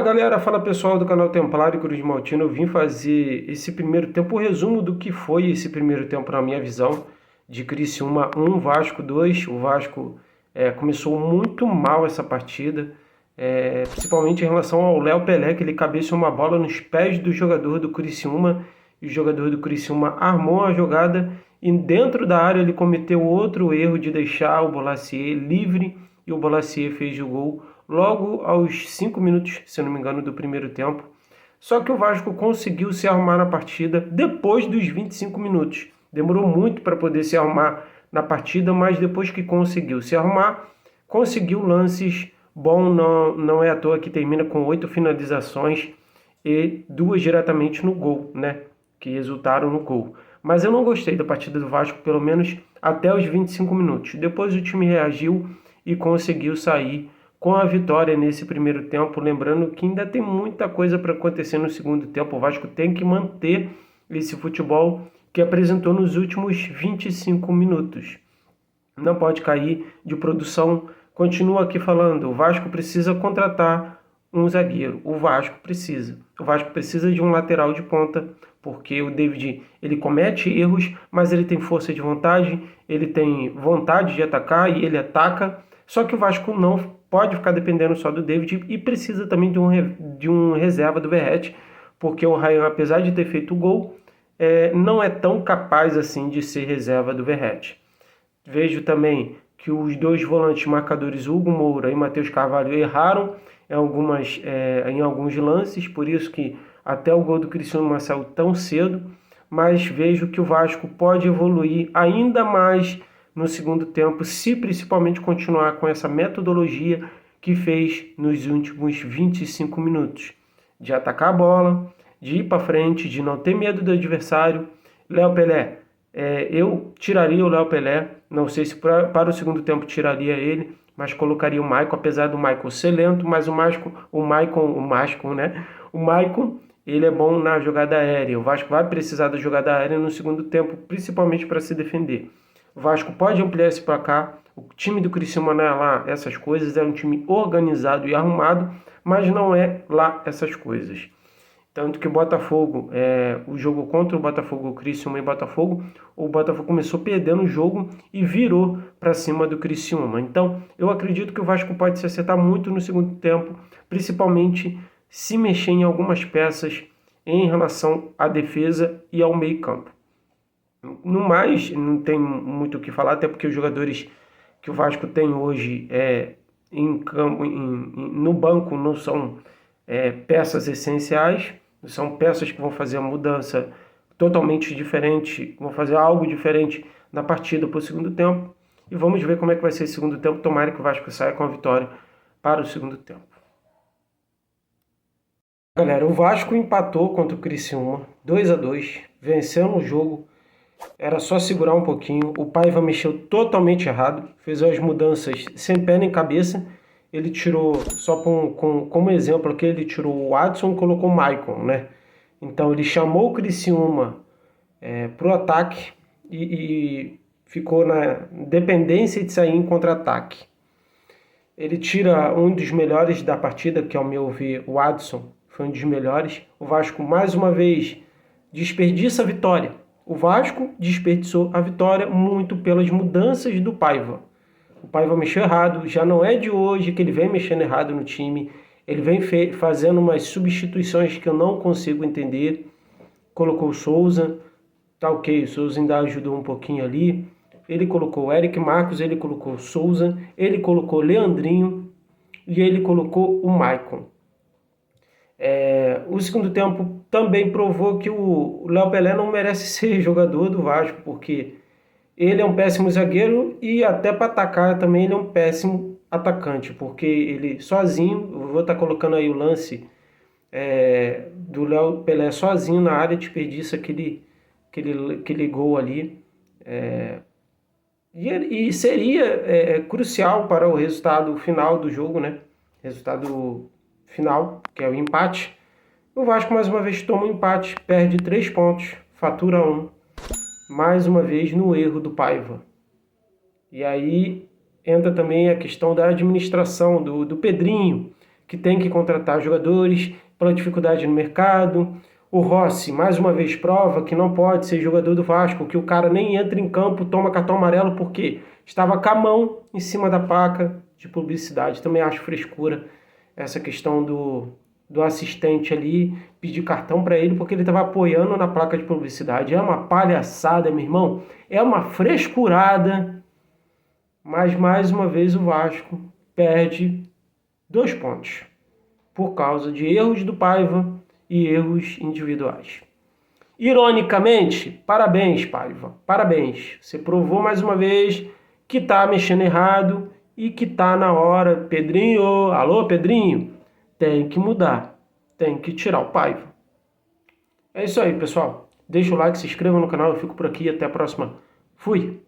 Galera, fala pessoal do canal Templário Cruz Maltino. Eu vim fazer esse primeiro tempo, o resumo do que foi esse primeiro tempo na minha visão, de Criciúma 1, Vasco 2. O Vasco começou muito mal essa partida, principalmente em relação ao Léo Pelé, que ele cabeceou uma bola nos pés do jogador do Criciúma, e o jogador do Criciúma armou a jogada, e dentro da área ele cometeu outro erro de deixar o Bolasie livre, e o Bolasie fez o gol logo aos 5 minutos, se não me engano, do primeiro tempo. Só que o Vasco conseguiu se arrumar na partida depois dos 25 minutos. Demorou muito para poder se arrumar na partida, mas depois que conseguiu se arrumar, conseguiu lances bons. Não é à toa que termina com 8 finalizações e 2 diretamente no gol, né? Que resultaram no gol. Mas eu não gostei da partida do Vasco, pelo menos até os 25 minutos. Depois o time reagiu e conseguiu sair com a vitória nesse primeiro tempo, lembrando que ainda tem muita coisa para acontecer no segundo tempo. O Vasco tem que manter esse futebol que apresentou nos últimos 25 minutos. Não pode cair de produção. Continuo aqui falando, o Vasco precisa contratar um zagueiro. O Vasco precisa de um lateral de ponta, porque o David, ele comete erros, mas ele tem força de vontade, ele tem vontade de atacar e ele ataca. Só que o Vasco não pode ficar dependendo só do David e precisa também de um reserva do Verratti, porque o Ryan, apesar de ter feito o gol, não é tão capaz assim de ser reserva do Verratti. Vejo também que os dois volantes marcadores, Hugo Moura e Matheus Carvalho, erraram em alguns lances, por isso que até o gol do Criciúma saiu tão cedo, mas vejo que o Vasco pode evoluir ainda mais no segundo tempo, se principalmente continuar com essa metodologia que fez nos últimos 25 minutos, de atacar a bola, de ir para frente, de não ter medo do adversário. Léo Pelé, eu tiraria o Léo Pelé, não sei se para o segundo tempo tiraria ele, mas colocaria o Maicon, apesar do Maicon ser lento, mas o Maicon, né? O Maicon, ele é bom na jogada aérea. O Vasco vai precisar da jogada aérea no segundo tempo, principalmente para se defender. O Vasco pode ampliar esse placar. O time do Criciúma não é lá essas coisas, é um time organizado e arrumado, mas não é lá essas coisas. Tanto que o Botafogo, o jogo contra o Botafogo, Criciúma e Botafogo, o Botafogo começou perdendo o jogo e virou para cima do Criciúma. Então, eu acredito que o Vasco pode se acertar muito no segundo tempo, principalmente se mexer em algumas peças em relação à defesa e ao meio-campo. No mais, não tem muito o que falar, até porque os jogadores que o Vasco tem hoje no banco não são peças essenciais, são peças que vão fazer a mudança totalmente diferente, vão fazer algo diferente na partida para o segundo tempo. E vamos ver como é que vai ser esse segundo tempo. Tomara que o Vasco saia com a vitória para o segundo tempo. Galera, o Vasco empatou contra o Criciúma 2-2, vencendo o jogo. Era só segurar um pouquinho. O Paiva mexeu totalmente errado, fez as mudanças sem pé nem cabeça. Ele tirou, só como exemplo aqui, ele tirou o Adson e colocou o Maicon, né? Então ele chamou o Criciúma para o ataque e ficou na dependência de sair em contra-ataque. Ele tira um dos melhores da partida, que ao meu ver o Adson foi um dos melhores. O Vasco mais uma vez desperdiça a vitória. O Vasco desperdiçou a vitória muito pelas mudanças do Paiva. O Paiva mexeu errado, já não é de hoje que ele vem mexendo errado no time. Ele vem fazendo umas substituições que eu não consigo entender. Colocou o Souza, tá ok, o Souza ainda ajudou um pouquinho ali. Ele colocou o Eric Marcos, ele colocou o Souza, ele colocou o Leandrinho e ele colocou o Maicon. O segundo tempo também provou que o Léo Pelé não merece ser jogador do Vasco, porque ele é um péssimo zagueiro e até para atacar também ele é um péssimo atacante, porque ele sozinho, eu vou estar colocando aí o lance do Léo Pelé sozinho na área, desperdiça aquele gol ali. E seria crucial para o resultado final do jogo, né? Resultado final, que é o empate. O Vasco mais uma vez toma um empate, perde 3 pontos, fatura 1. Mais uma vez no erro do Paiva. E aí entra também a questão da administração do Pedrinho, que tem que contratar jogadores pela dificuldade no mercado. O Rossi, mais uma vez, prova que não pode ser jogador do Vasco, que o cara nem entra em campo, toma cartão amarelo, porque estava com a mão em cima da placa de publicidade. Também acho frescura essa questão do assistente ali pedir cartão para ele, porque ele estava apoiando na placa de publicidade. É uma palhaçada, meu irmão. É uma frescurada. Mas, mais uma vez, o Vasco perde 2 pontos por causa de erros do Paiva e erros individuais. Ironicamente, parabéns, Paiva, parabéns. Você provou mais uma vez que está mexendo errado e que está na hora. Pedrinho, alô, Pedrinho, tem que mudar, tem que tirar o Paiva. É isso aí, pessoal. Deixa o like, se inscreva no canal, eu fico por aqui, até a próxima. Fui!